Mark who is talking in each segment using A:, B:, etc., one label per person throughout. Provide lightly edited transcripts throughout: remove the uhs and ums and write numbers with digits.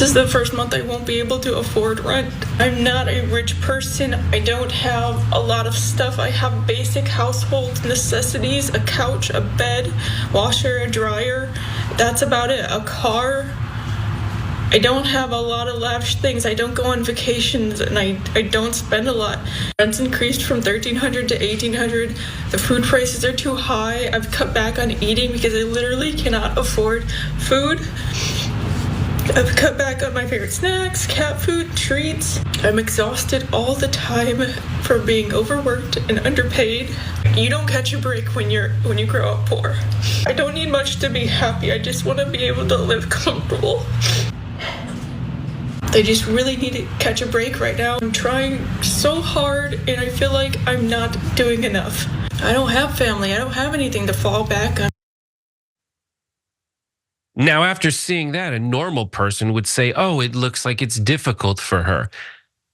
A: is the first month I won't be able to afford rent. I'm not a rich person. I don't have a lot of stuff. I have basic household necessities, a couch, a bed, washer, a dryer. That's about it. A car. I don't have a lot of lavish things. I don't go on vacations, and I don't spend a lot. Rent's increased from $1,300 to $1,800. The food prices are too high. I've cut back on eating because I literally cannot afford food. I've cut back on my favorite snacks, cat food, treats. I'm exhausted all the time from being overworked and underpaid. You don't catch a break when you grow up poor. I don't need much to be happy. I just want to be able to live comfortable. I just really need to catch a break right now. I'm trying so hard, and I feel like I'm not doing enough. I don't have family. I don't have anything to fall back on.
B: Now, after seeing that, a normal person would say, oh, it looks like it's difficult for her.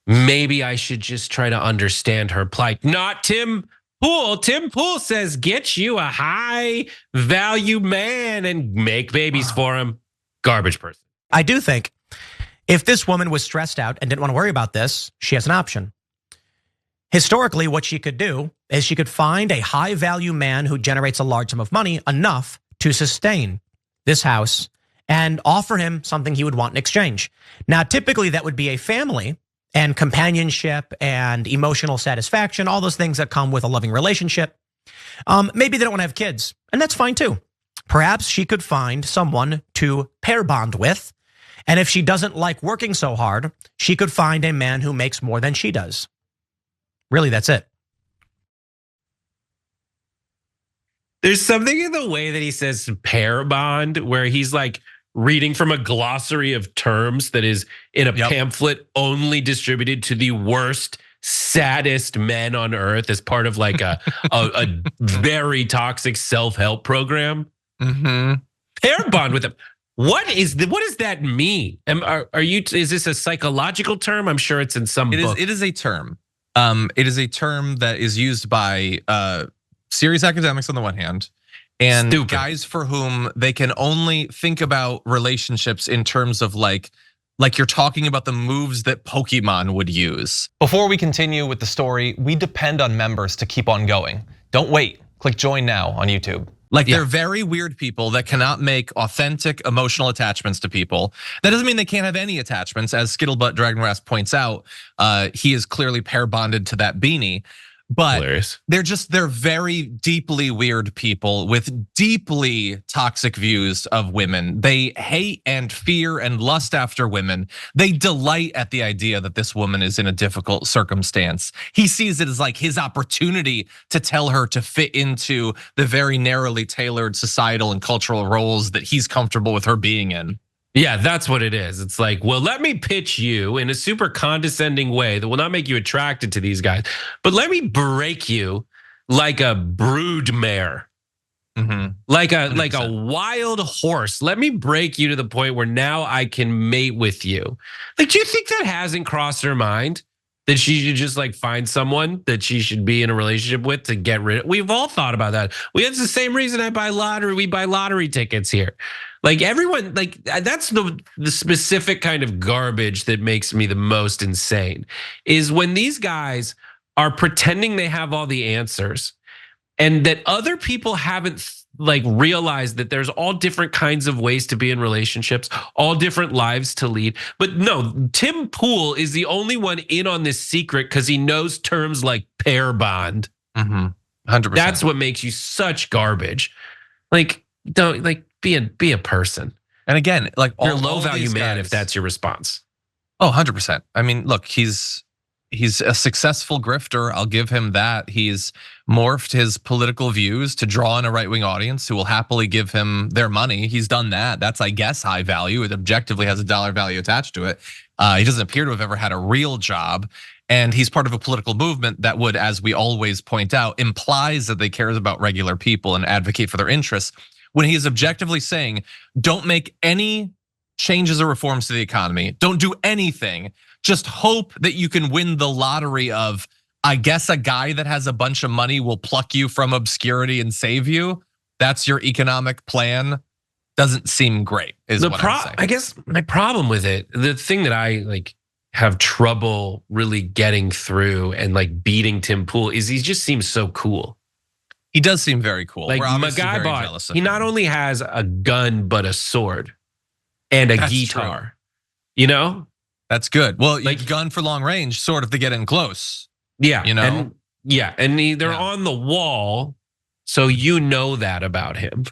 B: Maybe I should just try to understand her plight. Not Tim Pool. Tim Pool says, get you a high value man and make babies for him. Garbage person.
C: I do think if this woman was stressed out and didn't want to worry about this, she has an option. Historically, what she could do is she could find a high value man who generates a large sum of money, enough to sustain this house, and offer him something he would want in exchange. Now, typically that would be a family and companionship and emotional satisfaction, all those things that come with a loving relationship. Maybe they don't want to have kids, and that's fine too. Perhaps she could find someone to pair bond with. And if she doesn't like working so hard, she could find a man who makes more than she does. Really, that's it.
B: There's something in the way that he says pair bond, where he's like reading from a glossary of terms that is in a pamphlet only distributed to the worst, saddest men on earth as part of like a very toxic self-help program. Pair bond with them. What does that mean? Is this a psychological term? I'm sure it's in some book.
D: It is a term. It is a term that is used by serious academics on the one hand, and guys for whom they can only think about relationships in terms of like you're talking about the moves that Pokemon would use.
E: Before we continue with the story, we depend on members to keep on going. Don't wait. Click join now on YouTube.
D: Like they're very weird people that cannot make authentic emotional attachments to people. That doesn't mean they can't have any attachments. As Skittlebutt Dragonrest points out, he is clearly pair bonded to that beanie. But
B: hilarious.
D: They're very deeply weird people with deeply toxic views of women. They hate and fear and lust after women. They delight at the idea that this woman is in a difficult circumstance. He sees it as like his opportunity to tell her to fit into the very narrowly tailored societal and cultural roles that he's comfortable with her being in.
B: Yeah, that's what it is. It's like, well, let me pitch you in a super condescending way that will not make you attracted to these guys, but let me break you like a brood mare, like a wild horse. Let me break you to the point where now I can mate with you. Like, do you think that hasn't crossed her mind? That she should just like find someone that she should be in a relationship with to get rid of. We've all thought about that. It's the same reason we buy lottery tickets here. Like everyone, like that's the specific kind of garbage that makes me the most insane is when these guys are pretending they have all the answers and that other people haven't like realized that there's all different kinds of ways to be in relationships, all different lives to lead. But no, Tim Pool is the only one in on this secret because he knows terms like pair bond.
D: 100%.
B: That's what makes you such garbage. Like, don't like be a person.
D: And again, like
B: you're a low value man if that's your response.
D: Oh, 100%. I mean, look, he's a successful grifter. I'll give him that. He's morphed his political views to draw in a right-wing audience who will happily give him their money. He's done that. That's, I guess, high value. It objectively has a dollar value attached to it. He doesn't appear to have ever had a real job. And he's part of a political movement that would, as we always point out, implies that they care about regular people and advocate for their interests. When he is objectively saying, don't make any changes or reforms to the economy, don't do anything, just hope that you can win the lottery of, I guess, a guy that has a bunch of money will pluck you from obscurity and save you. That's your economic plan. doesn't seem great. Is what I'm saying.
B: I guess my problem with it, the thing that I like have trouble really getting through and like beating Tim Pool is he just seems so cool.
D: He does seem very cool.
B: Like
D: We're obviously
B: my guy
D: very
B: bought,
D: jealous of
B: he
D: him.
B: not only has a gun but a sword and a
D: That's
B: guitar.
D: true.
B: You know?
D: That's good. Well,
B: Like-
D: like gun for long range, sort of to get in close.
B: Yeah,
D: You know?
B: and they're
D: Yeah.
B: on the wall, so you know that about him.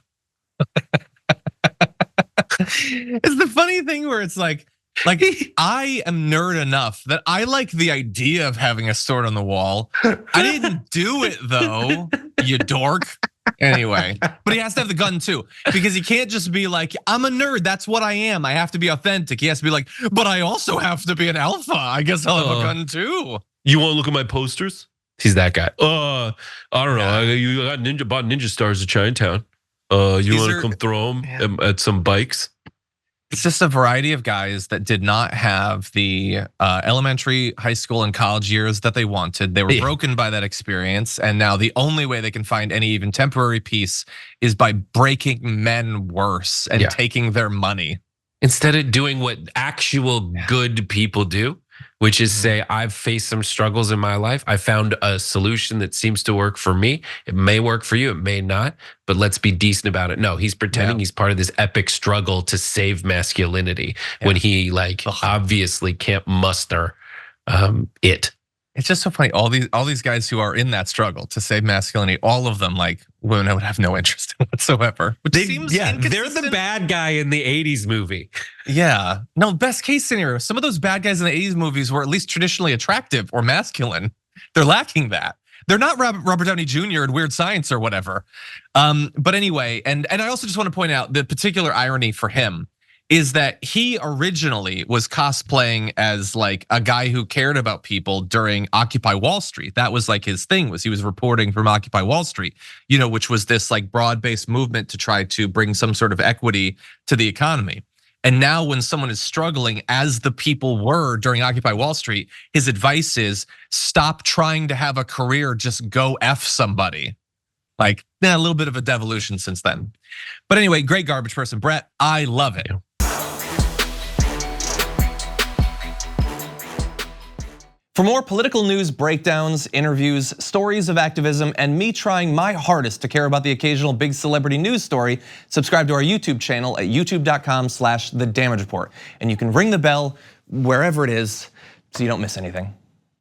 D: It's the funny thing where it's like I am nerd enough that I like the idea of having a sword on the wall. I didn't do it though, you dork. Anyway, but he has to have the gun too, because he can't just be like, I'm a nerd, that's what I am. I have to be authentic. He has to be like, but I also have to be an alpha. I guess I'll have a gun too.
B: You want to look at my posters? He's that guy. I don't know. You got bought ninja stars at Chinatown. You
D: These
B: want to
D: are-
B: come throw them at some bikes?
D: It's just a variety of guys that did not have the elementary, high school, and college years that they wanted. They were broken by that experience, and now the only way they can find any even temporary peace is by breaking men worse and taking their money.
B: Instead of doing what actual good people do, which is say, I've faced some struggles in my life. I found a solution that seems to work for me. It may work for you, it may not, but let's be decent about it. No, he's pretending he's part of this epic struggle to save masculinity when he like obviously can't muster it.
D: It's just so funny. All these guys who are in that struggle to save masculinity, all of them like women would have no interest in whatsoever. Which seems
B: they're the
D: inconsistent.
B: bad guy in the 80s movie.
D: Yeah. No, best case scenario. Some of those bad guys in the 80s movies were at least traditionally attractive or masculine. They're lacking that. They're not Robert Downey Jr. in Weird Science or whatever. But anyway, and I also just want to point out the particular irony for him is that he originally was cosplaying as like a guy who cared about people during Occupy Wall Street. That was like his thing, was he was reporting from Occupy Wall Street, you know, which was this like broad-based movement to try to bring some sort of equity to the economy. And now when someone is struggling, as the people were during Occupy Wall Street, his advice is stop trying to have a career, just go F somebody. Like, a little bit of a devolution since then. But anyway, great garbage person, Brett, I love it.
E: For more political news, breakdowns, interviews, stories of activism, and me trying my hardest to care about the occasional big celebrity news story, subscribe to our YouTube channel at youtube.com/The Damage Report. And you can ring the bell wherever it is so you don't miss anything.